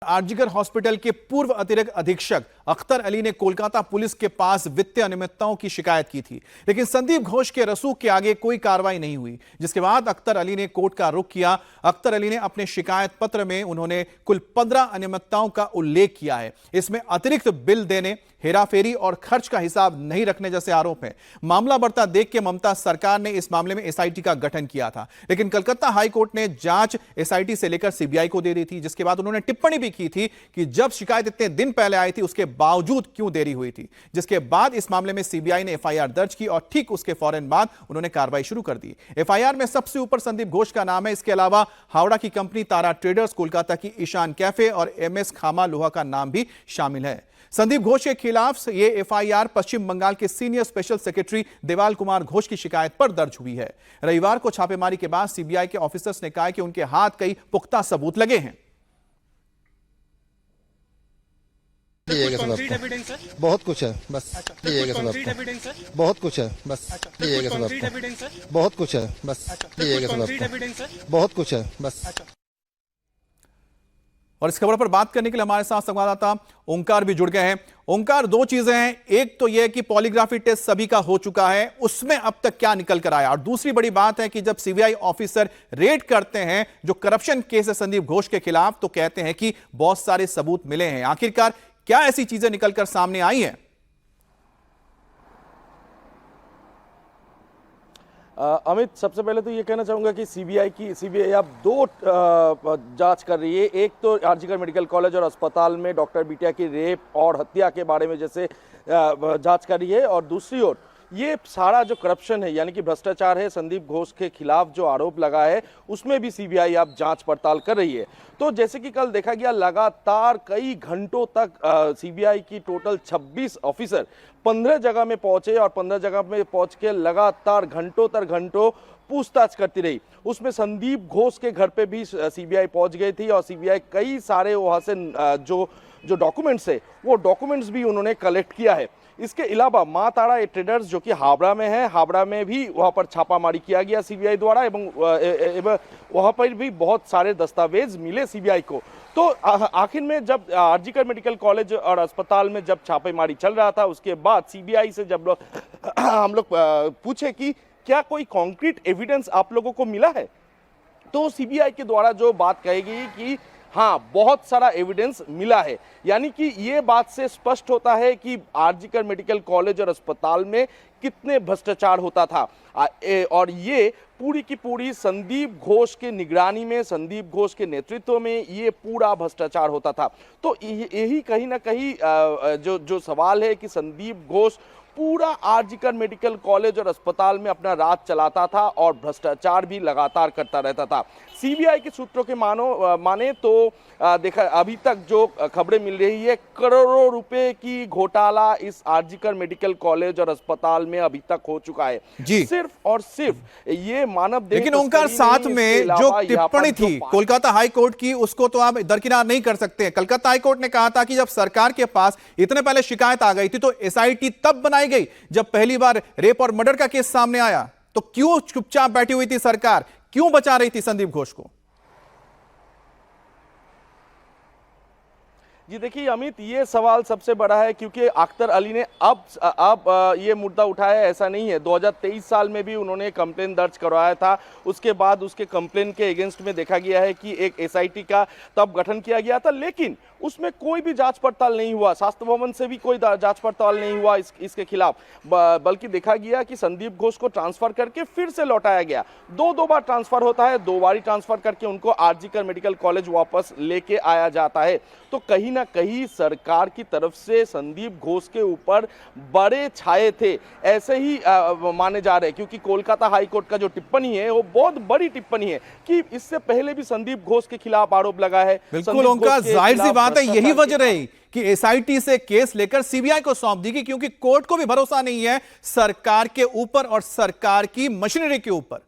RG Kar hospital के पूर्व अतिरिक्त अधीक्षक अख्तर अली ने कोलकाता पुलिस के पास वित्तीय अनियमितताओं की शिकायत की थी, लेकिन संदीप घोष के रसूख के आगे कोई कार्रवाई नहीं हुई, जिसके बाद अख्तर अली ने कोर्ट का रुख किया। अख्तर अली ने अपने शिकायत पत्र में उन्होंने कुल 15 अनियमितताओं का उल्लेख किया है। इसमें अतिरिक्त बिल देने, हेराफेरी और खर्च का हिसाब नहीं रखने जैसे आरोप हैं। मामला बढ़ता देख के ममता सरकार ने इस मामले में एसआईटी का गठन किया था, लेकिन कलकत्ता हाईकोर्ट ने जांच एसआईटी से लेकर सीबीआई को दे दी थी, जिसके बाद उन्होंने टिप्पणी भी की थी कि जब शिकायत इतने दिन पहले आई थी उसके बावजूद क्यों देरी हुई थी। जिसके बाद इस मामले में सीबीआई ने एफआईआर दर्ज की और ठीक उसके फौरन बाद उन्होंने कार्रवाई शुरू कर दी। एफआईआर में सबसे ऊपर संदीप घोष का नाम है। इसके अलावा हावड़ा की कंपनी तारा ट्रेडर्स, कोलकाता की ईशान कैफे और एमएस खामा लोहा का नाम भी शामिल है। संदीप घोष के खिलाफ ये एफआईआर पश्चिम बंगाल के सीनियर स्पेशल सेक्रेटरी देवाल कुमार घोष की शिकायत पर दर्ज हुई है। रविवार को छापेमारी के बाद सीबीआई के ऑफिसर्स ने कहा कि उनके हाथ कई पुख्ता सबूत लगे हैं। बहुत कुछ है बस बहुत कुछ है बस बहुत कुछ है बस बहुत कुछ है बस। और इस खबर पर बात करने के लिए हमारे साथ संवाददाता ओंकार भी जुड़ गए हैं। ओंकार, दो चीजें हैं, एक तो यह कि पॉलीग्राफी टेस्ट सभी का हो चुका है, उसमें अब तक क्या निकल कर आया, और दूसरी बड़ी बात है कि जब सीबीआई ऑफिसर रेड करते हैं जो करप्शन केस है संदीप घोष के खिलाफ, तो कहते हैं कि बहुत सारे सबूत मिले हैं। आखिरकार क्या ऐसी चीजें निकलकर सामने आई हैं? अमित, सबसे पहले तो ये कहना चाहूंगा कि सीबीआई अब दो जांच कर रही है। एक तो आरजीकर मेडिकल कॉलेज और अस्पताल में डॉक्टर बिटिया की रेप और हत्या के बारे में जैसे जांच कर रही है, और दूसरी ओर ये सारा जो करप्शन है यानी कि भ्रष्टाचार है संदीप घोष के खिलाफ जो आरोप लगा है उसमें भी सीबीआई अब जांच पड़ताल कर रही है। तो जैसे कि कल देखा गया, लगातार कई घंटों तक सीबीआई की टोटल 26 ऑफिसर 15 जगह में पहुंचे और 15 जगह में पहुंच के लगातार घंटों पूछताछ करती रही। उसमें संदीप घोष के घर पे भी सीबीआई पहुंच गई थी और सीबीआई कई सारे वहां से जो डॉक्यूमेंट्स है वो डॉक्यूमेंट्स भी उन्होंने कलेक्ट किया है। इसके अलावा मां तारा ट्रेडर्स जो कि हावड़ा में है, हावड़ा में भी वहां पर छापामारी किया गया सीबीआई द्वारा एवं वहां पर भी बहुत सारे दस्तावेज मिले सीबीआई को। तो आखिर में जब आरजीकर मेडिकल कॉलेज और अस्पताल में जब छापेमारी चल रहा था, उसके बाद सीबीआई से जब हम लोग पूछे कि क्या कोई कॉन्क्रीट एविडेंस आप लोगों को मिला है, तो सीबीआई के द्वारा जो बात कही गई कि हाँ, बहुत सारा एविडेंस मिला है। यानी कि ये बात से स्पष्ट होता है कि आरजीकर मेडिकल कॉलेज और अस्पताल में कितने भ्रष्टाचार होता था, और ये पूरी की पूरी संदीप घोष के निगरानी में, संदीप घोष के नेतृत्व में ये पूरा भ्रष्टाचार होता था। तो यही कहीं ना कहीं जो सवाल है कि संदीप घोष पूरा आरजीकर मेडिकल कॉलेज और अस्पताल में अपना राज चलाता था और भ्रष्टाचार भी लगातार करता रहता था। सीबीआई के सूत्रों के माने तो देखा अभी तक जो खबरें मिल रही है, करोड़ों रुपए की घोटाला इस आरजीकर मेडिकल कॉलेज और अस्पताल में अभी तक हो चुका है जी। सिर्फ और सिर्फ ये मानव, लेकिन ओंकार, साथ में जो टिप्पणी थी कोलकाता हाईकोर्ट की, उसको तो आप दरकिनार नहीं कर सकते। कलकत्ता हाईकोर्ट ने कहा था कि जब सरकार के पास इतने पहले शिकायत आ गई थी तो एसआईटी तब बनाई गई जब पहली बार रेप और मर्डर का केस सामने आया। तो क्यों चुपचाप बैठी हुई थी सरकार, क्यों बचा रही थी संदीप घोष को? जी देखिए अमित, ये सवाल सबसे बड़ा है क्योंकि अख्तर अली ने अब ये मुद्दा उठाया, ऐसा नहीं है। 2023 साल में भी उन्होंने कंप्लेन दर्ज करवाया था। उसके बाद उसके कंप्लेन के अगेंस्ट में देखा गया है कि एक एसआईटी का तब गठन किया गया था, लेकिन उसमें कोई भी जांच पड़ताल नहीं हुआ। स्वास्थ्य भवन से भी कोई जांच पड़ताल नहीं हुआ इसके खिलाफ, बल्कि देखा गया कि संदीप घोष को ट्रांसफर करके फिर से लौटाया गया। दो बार ट्रांसफर होता है, 2 बार ट्रांसफर करके उनको आरजीकर मेडिकल कॉलेज वापस लेके आया जाता है। तो कहीं ना कहीं सरकार की तरफ से संदीप घोष के ऊपर बड़े छाए थे, ऐसे ही माने जा रहे हैं, क्योंकि कोलकाता हाईकोर्ट का जो टिप्पणी है वो बहुत बड़ी टिप्पणी है कि इससे पहले भी संदीप घोष के खिलाफ आरोप लगा है। बिल्कुल ओंकार, जाहिर सी बात है, यही वजह रही कि एसआईटी से केस लेकर सीबीआई को सौंप दी गई, क्योंकि कोर्ट को भी भरोसा नहीं है सरकार के ऊपर और सरकार की मशीनरी के ऊपर।